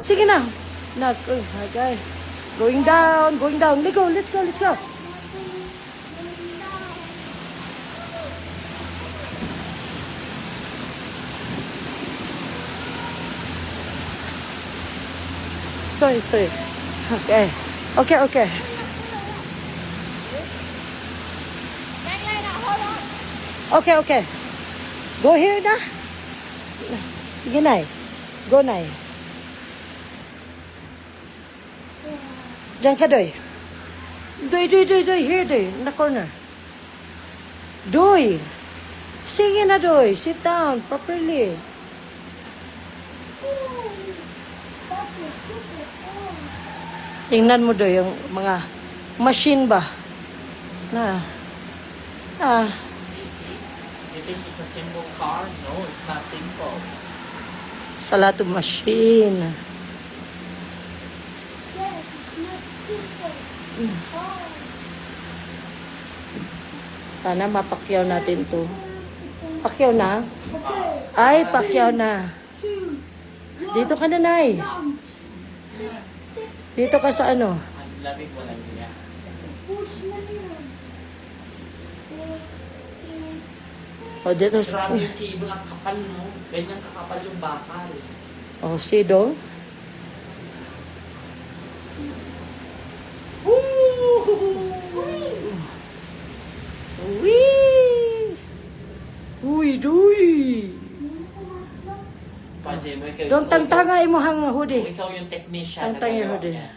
Sige na. Okay. Going down. Let's go. Sorry. Okay. Okay. Go here na. Sige na. Go na. Diyan ka, Doy. Doy. Here, Doy. In the corner. Doy. Sige na, Doy. Sit down properly. Tingnan mo, Doy, yung mga machine ba? You think it's a simple car? No, it's not simple. It's a lot of machine. Yes, it's not simple. It's hard. Sana mapakyaw natin to. Pakyaw na? Okay. Ay, pakyaw na. 2, 1, Dito ka na, Nay. launch. Dito ka sa ano? Ang lamig walang niya. Push na nila. O, dito Grabe sa... yung cable, ang kapal no. Ganyan kakapal yung bakal. O, see, do? Uy, Doy! Pajay mo, ikaw Don't tangtangay mo hang hoodie. Ikaw yung technician. Tangtang yung nagawa hoodie. niya.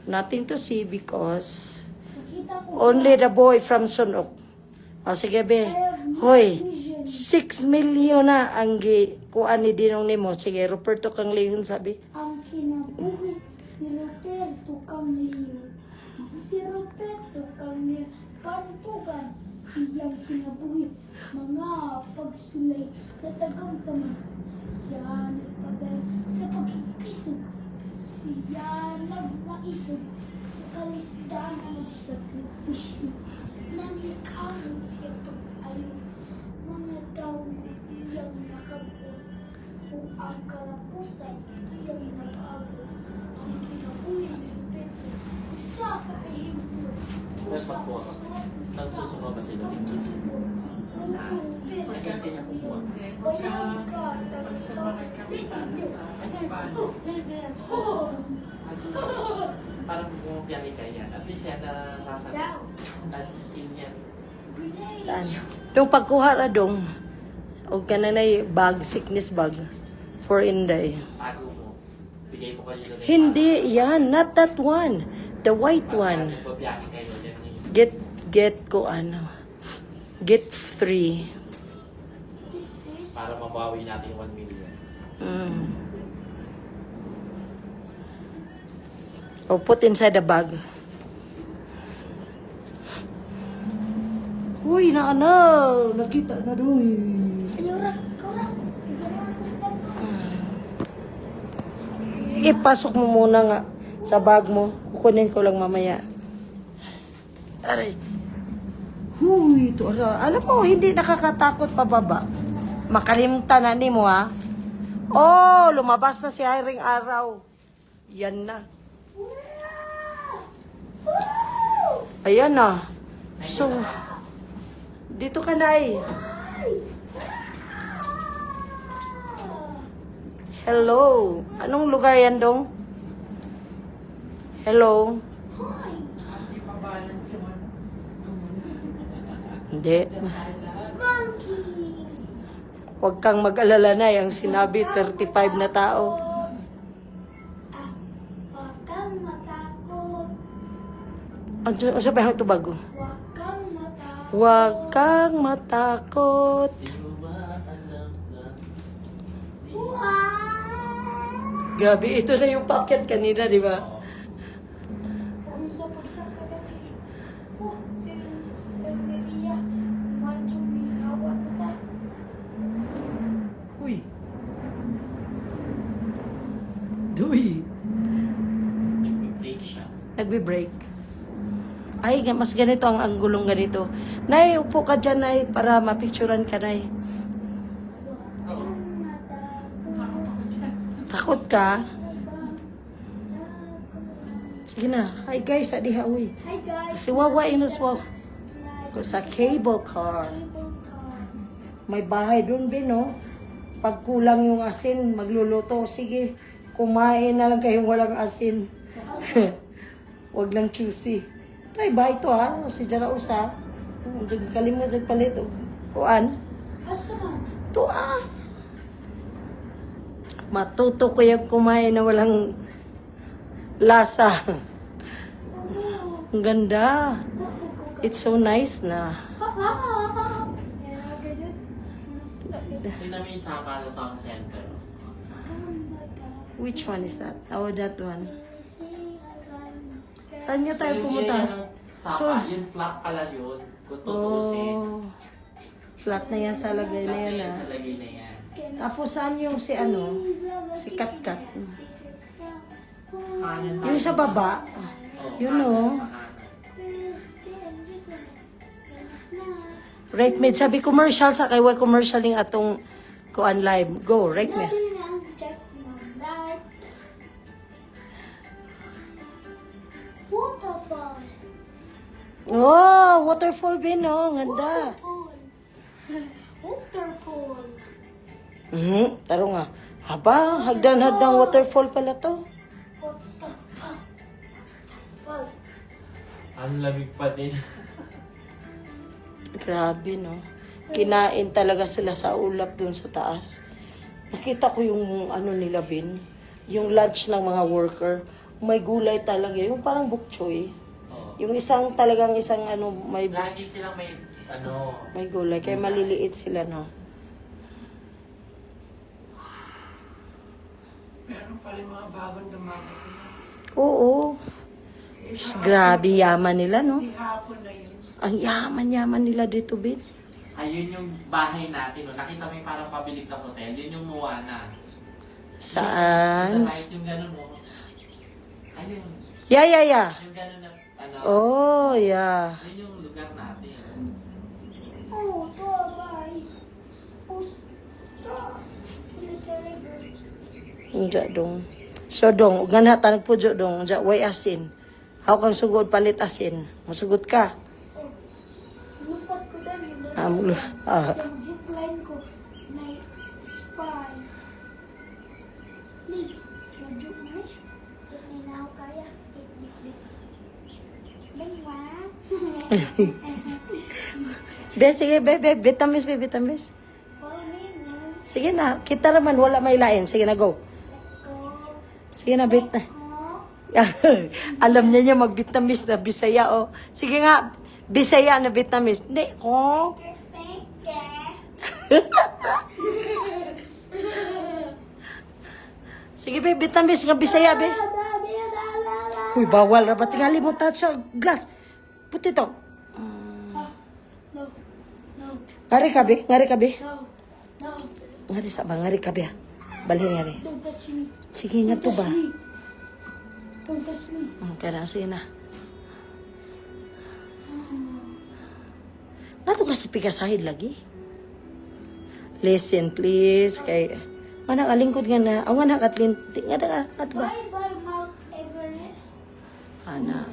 Nothing to see because Nakita ko. only the boy from Sunok. O, sige, be. Hoy, 6 million na ang kuan ni Dinong nimo. Sige, Roberto kang lihon, sabi. Ang kinabuhi ni Roberto Camillo. Si Roberto Camillo Pantugan. Iyang kinabuhi. Mga pagsulay na tagamdaman. Siya nagpadala sa pag-ipisog. Siya nagmaisog sa kalisdanan at sa kripisyo. Nangikamon siya pag-ayon. Mga taong iyang nakabot. O ang kalapusan iyang napaabot. Ang kinabuhi ni Pedro. Usa ka ehemplo. Usa ka sa Nagsusunod ba sila dito? Parang bumupyan ni kanya. At least yan na sasagot. At least yan. Saan? Dong pagkuha ra dong. O kananay bag, sickness bag. For Inday. Pago mo. Bigay mo kayo doon. Hindi, yan. Not that one. The white one. Babiyahe kayo dyan. Get ko ano. Get free. Para mabawi natin yung 1 million. O put inside the bag. Uy, na ano. Nakita na doon. Ayura, kura. Ipasok mo muna nga sa bag mo. Kukunin ko lang mamaya. Aray. Huy, ito. Alam mo, hindi nakakatakot pababa. Makalimtan na ni mo, ha? Oh, lumabas na si Hiring Araw. Yan na. Ayan na. So, dito ka na Hello. Anong lugar yan, dong? Hello. Hindi. Monkey. Huwag kang mag-alala na yung sinabi 35 na tao. Huwag kang matakot. Ano sabi ang ito bago? Huwag kang matakot. Huwag kang matakot. Di mo ba alam na Grabe, ito na yung packet kanina, di ba? Kung sa pagsaka dali. Si Maria. Manchong minawa kita. Uy. Duy. nag-break siya? Nagbe-break. Ay, mas ganito ang anggulong ganito. Nay, upo ka dyan, Nay, para mapicturan ka, Nay. Huwag kang matakot. Takot Takot ka? Sige na. Hi guys, adiha uy. Hi guys. Si Wawa inuswaw ko sa cable car. Cable car. May bahay doon, Ben, no? Pag kulang yung asin, magluluto. Sige, kumain na lang kayong walang asin. Wag lang juicy. Tay, bahay to, ha? Si Jaraus, ha? Kalimut sa palit. Kuan? Asa man? To, matuto ko yung kumain na walang lasa. Ang ganda. It's so nice na. Tingnan mo yung Sabado Town Center. Which one is that? Oh, that one. Saan niya tayo pumunta? Sapa, yung flat pala yun. Kung tutusin. Oh, flat na yan sa lagay na yan, Sa lagay na yan. Tapos saan yung si ano? Si Katkat. Kanan Yung sa baba. Yun, oh. Rate me. Sabi commercial sa kay commercial yung atong kuan live. Go, rate me. Waterfall. Oh, waterfall bin, oh. Ganda. Waterfall. Taro nga. Haba, hagdan-hagdang waterfall pala to. Waterfall. Ang lamig pa din. Grabe, no? Kinain talaga sila sa ulap dun sa taas. Nakita ko yung ano nila, Bin. Yung lunch ng mga worker. May gulay talaga. Yung parang bok choy. Oo. Yung isang talagang isang ano, may Lagi silang may, may gulay. Kaya maliliit sila, no? Meron pa rin mga bagong dumagat. Oo. Grabe yaman nila, no? Di hapon na yun. Ang yaman-yaman nila dito, Bin. ayun yung bahay natin. No? Nakita mo yung parang pabilig na hotel. Yun yung Moana. Saan? Kahit yung gano'n, no? Ayun. Yeah. Yung gano'n na, ano. Oh, yeah. Yun yung lugar natin. Oh, bye. Stop. It's a river. Unja dong. So dong, ganha ta nagpudyo dong, unja way asin. How kang sugod palit asin? Masugod ka. Oh, lupat ko dali. Yung zipline ko, may spy. Ni, medyo mo eh. Hindi na ako kaya. Bangwa. Be, sige, be, vitamis, be, vitamis. Sige na, kita naman, wala may lain. Sige na, go. Sige na, bit na. Alam niya mag-vitamis na Bisaya, oh. Sige nga, Bisaya na vitamis. Hindi, oh. Sige, be, vitamis nga Bisaya, be. Uy, bawal ra ba? Tingali mo ta sa glass. Puti to. No. Ngari ka, be? Ngari ka, be? No. Ngari sa ba? Ngari ka, be? Balhin ngari. Don't touch me. Sige nga to ba? Don't touch me. Kaya sige na. Nato kasi pigasahid lagi. Listen, please. Kay, mana kalingkod nga na. Awan na katlinti. Nga na at ba? Bye Mount Everest. Ana.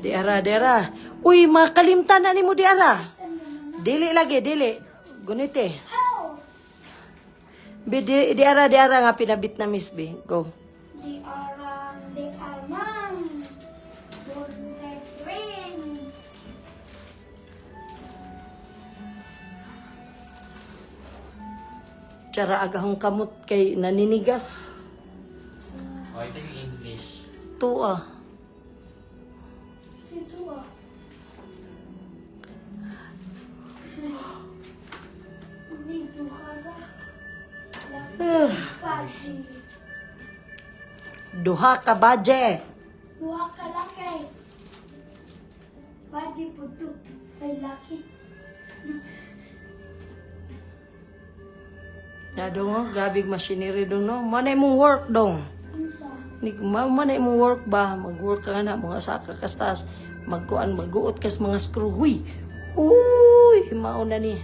Diara. Uy, makalimtan na ni mo diara. Dili lagi, dili. Gunite. House. Diara nga pinabit na Miss B. Go. Di alam. Don't ring. Tsara agahong kamot kay naninigas. O, ito yung English. Tuwa. Sito ah. Hindi bukala. Paji. Duha ka baje. Dua ka laki. Paji puto. Ay laki. Ya dong, oh, grabe machinery dong, no? Manay mong work dong. Unsa? Manay mong work ba? Mag-work ka na, mga saka kastas. Mag-uot kas mga screw. Huy! Mauna ni.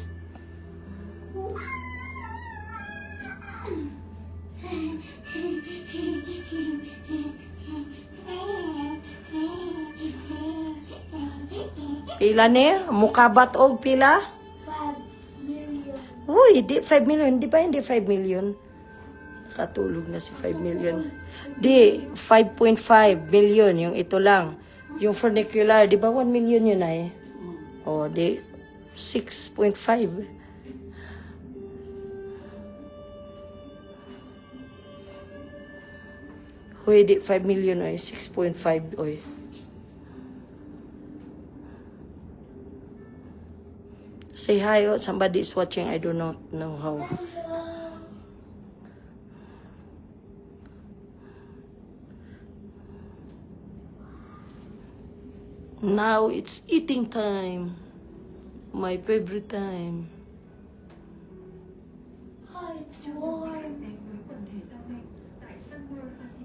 Pila ni? Mukabat og pila? 5 million. Uy, di 5 million. Di ba hindi 5 million? Nakatulog na si 5 million. Di, 5.5 billion yung ito lang. Yung funicular, di ba 1 million yun ay? O, di, 6.5. Uy, di 5 million oy, 6.5 oy. Say hi, oh, somebody is watching, I do not know how. Now it's eating time. My favorite time. Oh, it's warm.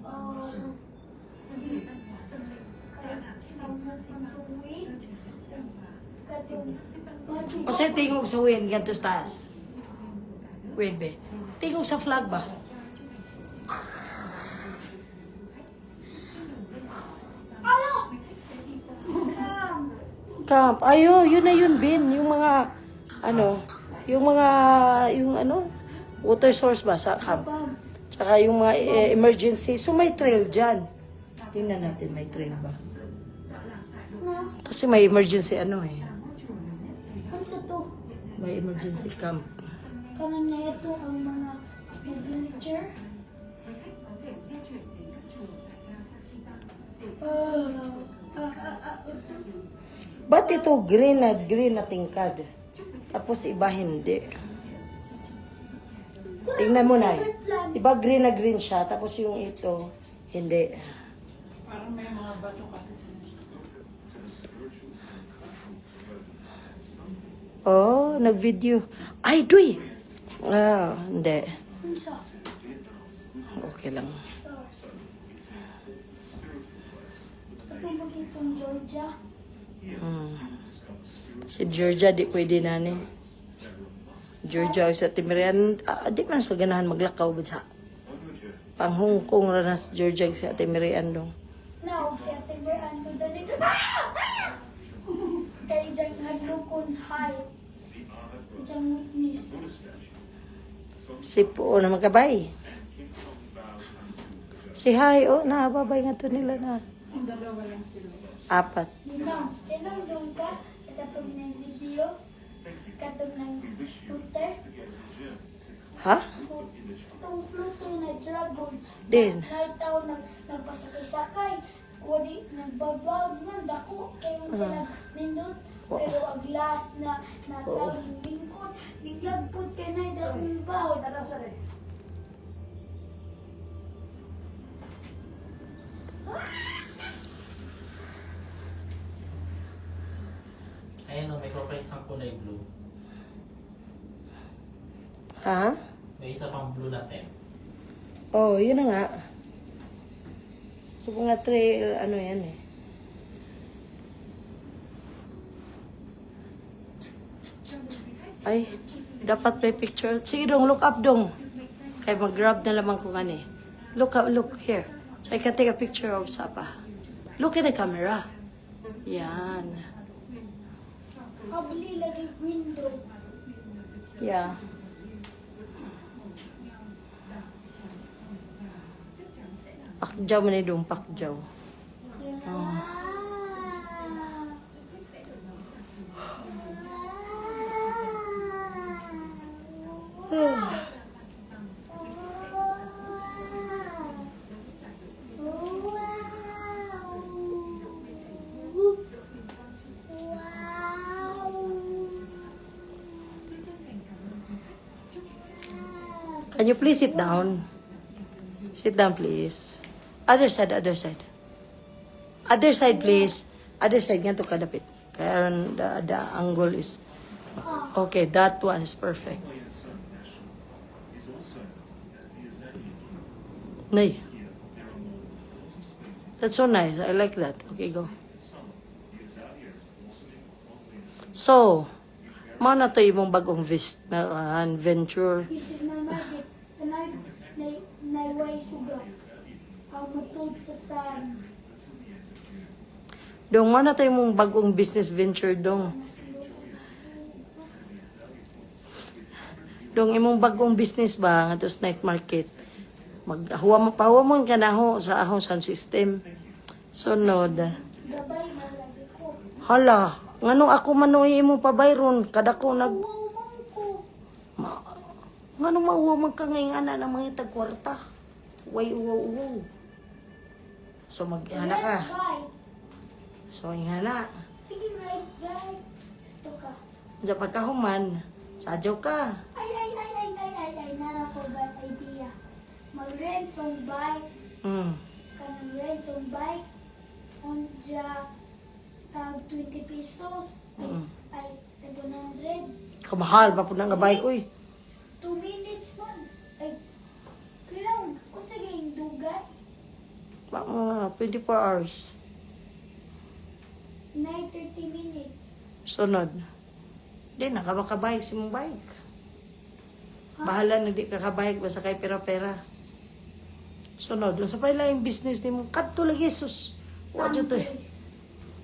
Oh. O sa tingog sa wind, ganito sa taas. Wind be. Tingog sa flag ba? Camp. Ayo, yun na yun, Bin. Yung mga, water source ba sa camp? Tsaka yung mga emergency. So may trail dyan. Tingnan natin, may trail ba? Kasi may emergency Ano sa to? May emergency camp. Kanan na ito ang mga villager. Ba't ito green na tingkad? Tapos iba hindi. Tingnan mo na. Iba green na green siya, tapos yung ito, hindi. Parang may mga bato kasi sila. Oh, nag-video. Ay, Duy! Ah, hindi. Unsa? Okay lang. Ito magitong Georgia. Si Georgia, di pwede na ni. Georgia, sa Timirian, di man sa ganahan maglakaw ba siya? Pang Hong Kong ra na si Georgia sa Timirian dong. Now, si Ate Beran ko dali. Kaya dyan hadlokon high. Dyan witness. Si Po na magkabay. Si Hi, oh, nahababay nga to nila na. Ang dalawa lang sila. 4. Tinong doon ka sa katong ng video. Katong ng shooter. Ha? Itong flutter na dragon. Din. Nakitaw nagpasakay-sakay. Wali nagbabag nga dako. Kayo sila nindot. Pero ang last na tawag bingkod. Binglagpod kay na yung bahod. Ayan o, may complex ng kulay blue. Ha? May isa pang blue na tent. Oh, yun na nga. So, mga trail, ano yan eh. Ay, dapat may picture. Sige dong, look up dong. Kaya mag-grab na lamang ko gani. Look up, look here. So I can take a picture of Sapa. Look at the camera. Yan. Habli lagi window. Yeah. Pakjaw man dong, pakjaw. Can you please sit down? Sit down, please. Other side, other side. Other side, please. Other side, nga to kadapit. Kaya the angle is... Okay, that one is perfect. Nay. That's so nice. I like that. Okay, go. So, mao na to imong bagong venture. This is my magic. Kanay nayway suga. Ang matod sa sun. Dong, ano tayo mong bagong business venture, Dong? Dong, imong bagong business ba, nga to sa night market? Pahuwa mo ka na ho sa ahong sound system. Sunod. Gabay malagi ko. Hala, ngano ako manuhi mo pa bayron, kada ko nag... Uwawang ko. Ngano mauwa man ka ngayon ana ng mga tagkwarta? Way uwaw. So maghana ka. Red guy. So ingana. Sige, red guy. Ito ka. Diya pagkahuman, sadyaw ka. Ay, nara ko ba idea. Mag-rent some bike. Kanang rent some bike. Onja, tag 20 pesos. Ay, tag 100. Kamahal pa po nang gabay ko eh. 2 minutes man. Ay, kailangan. Kung sige, yung dugay. 24 hours. 9:30 minutes. Sunod. Di na ka makabike si mong bike. Bahala na di ka kabike basta kay pera-pera. Sunod. Doon sa pala yung business ni mo. Kadto lagi sus. Wadyo to eh.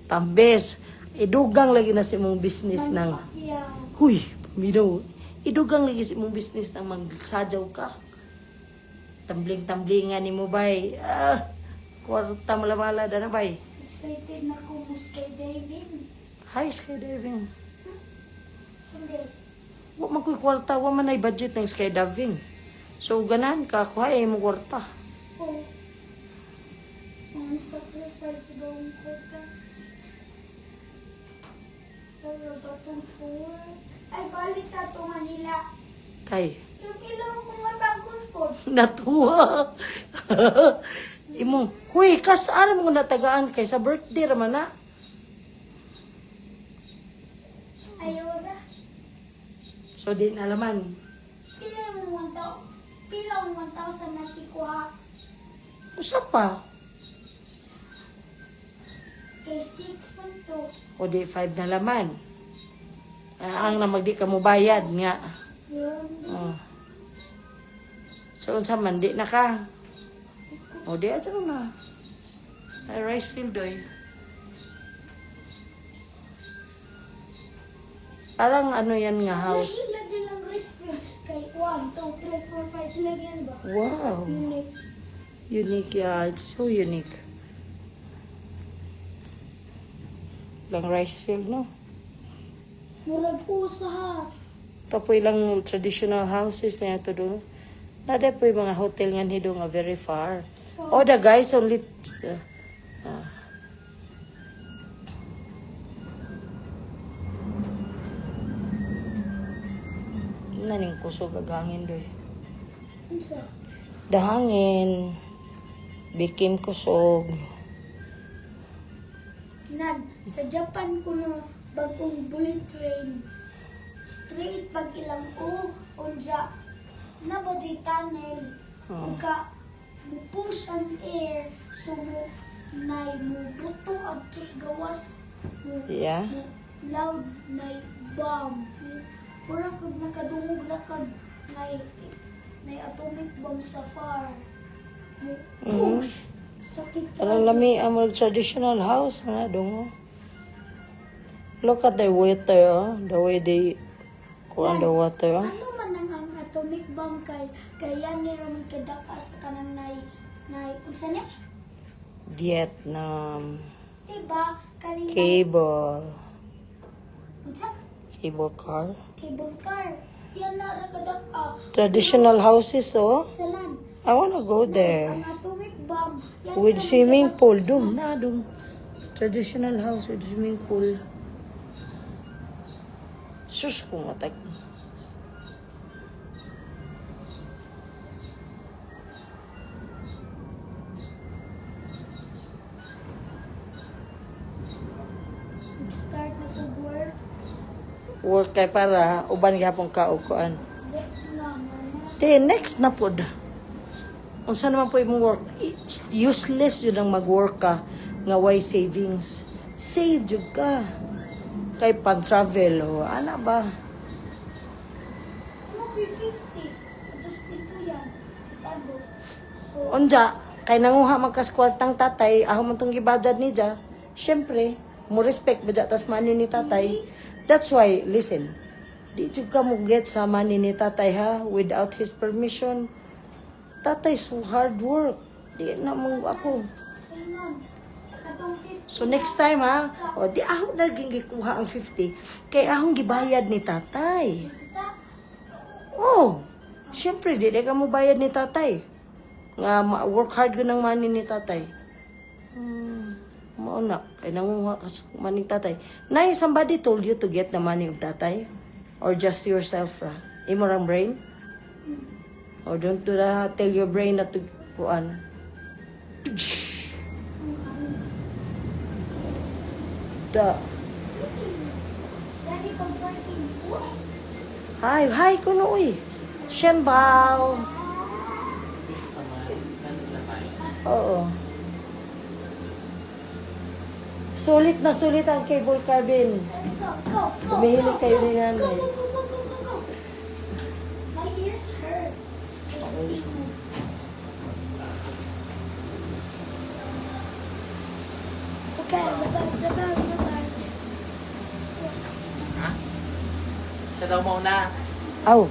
Tambes. Idugang lagi na si mong business ng... Yeah. Huy, pamidaw. Idugang lagi si mong business ng magsadyaw ka. Tambling-tamblingan ni mo bay. Kwarta malabala na bay. Excited na ko mo skydiving. Hi, skydiving. Hindi. Wa man ko'y kwarta, wa man ay budget ng skydiving. So, ganahan ka, kuha mo kwarta. Oh. Ang sacrifice gawin ko ka. Para ba itong forward? Ay, balik na ito Manila. Kay, Yung ilang mga tagon po. natuwa. Imo, huy, kasaan mo natagaan kay sa birthday raman na. Ayaw na. So, di na alaman. Pila mo 1,000 nakikuha. Usa pa. Kay 6 man to. O di 5 na laman. Ang na magdi ka mo bayad nga. Yun. Oh. So, unsa man, di na ka. O di ato na. Ay, rice field doy. Parang ano yan nga house. Lahila din ang recipe. Kay 1, 2, 3, 4, 5. Sila yan ba? Wow. Unique. Unique, yeah. It's so unique. Lang rice field, no? Murag usahas. Ito po ilang traditional houses na ito doon. Nada po yung mga hotel nga nido nga very far. So, Oh, the guys only... Naning kusog agangin doy. unsa? Dahangin. Bikin kusog. Nan, sa Japan ko na bagong bullet train. Straight pag ilang unja na ba di tunnel. Ka mo push ang air so mo nay mo buto adtos gawas mo, Yeah. mo loud nay bomb. Pura kag nakadungog na kag nay atomic bomb sa far. Mo push. Sakit Parang lami ang mga traditional house nga dong. Look at the water, oh. The way they go on the water. Oh. Ano man ang atomic bomb kay yan ni Roman kadakas kanang nay unsa ni? Vietnam. Diba? Kaning Cable. unsa? Cable car. Cable car. Yan na ra kadak Traditional houses, oh. sa land. I wanna go there. Ang atomic bomb. Yan With ra swimming kadak- pool. Dong, na dong. Traditional house with swimming pool. Sus, kung matag. Start na pag work. Work kay para uban gapon ka og kuan. Vietnam. Then next na pod. Unsa naman po imong work? It's useless yun ang mag-work ka nga way savings. Save jud ka. Kay pang-travel o ana ba? Ano kay 50? Just dito yan. Tago. So, Unja kay nanguha man kas kwartang tatay, aho man tong gibadad ni ja. Siyempre, mo respect ba tas money ni tatay. That's why, listen, di jud ka mo get sa money ni tatay ha, without his permission. Tatay, so hard work. Di na mo ako. Ayun, katong 50 So next time ha, o di ako naging gikuha ang 50, kay akong gibayad ni tatay. kita, Oh, siyempre, di ka mo bayad ni tatay. Nga, work hard ko ng money ni tatay. Mauna, kay nanguha ka sa money ni tatay. Nay, somebody told you to get the money of tatay? Or just yourself, ra? Imo rang brain? Or don't do that, tell your brain na to, kuan. Da. dali pag working po. Hi, kuno uy. Shen bao. Please naman. Nandun na tayo. Oo. Sulit na sulit ang cable car, Ben. Let's go, go, go, Umihilig go, kayo go, ni nanay. Go, go, go, go, go, go. My ears hurt. Just being okay, the bag. Ha? Siya daw mauna. Aw.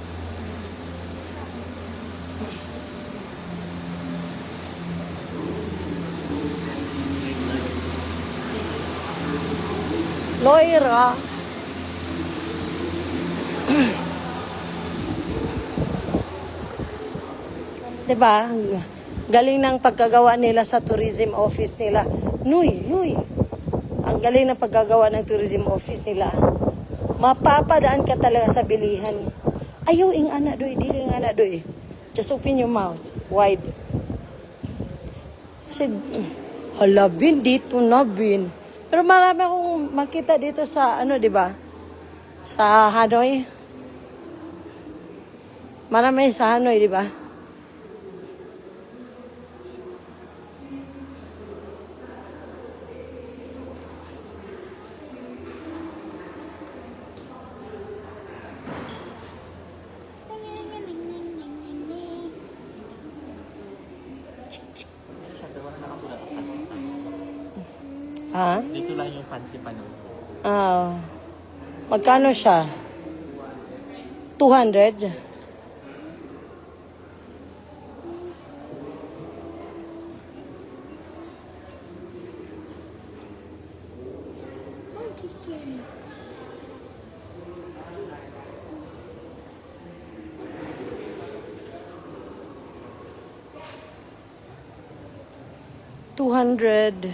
Loira. Diba? Galing ng pagkagawa nila sa tourism office nila. Nuy. Ang galing ng pagkagawa ng tourism office nila. Mapapadaan ka talaga sa bilihan. Ayaw ing anak doy, dili ing anak doy. Just open your mouth wide. Kasi, hala, Bin, dito na, Bin. Pero marami akong makita dito sa, di ba? Sa Hanoi. Marami sa Hanoi, di ba? Siya daw na nakapulat ang fancy pa. Ha? Dito lang yung fancy pa nun. Magkano siya? 200? $200.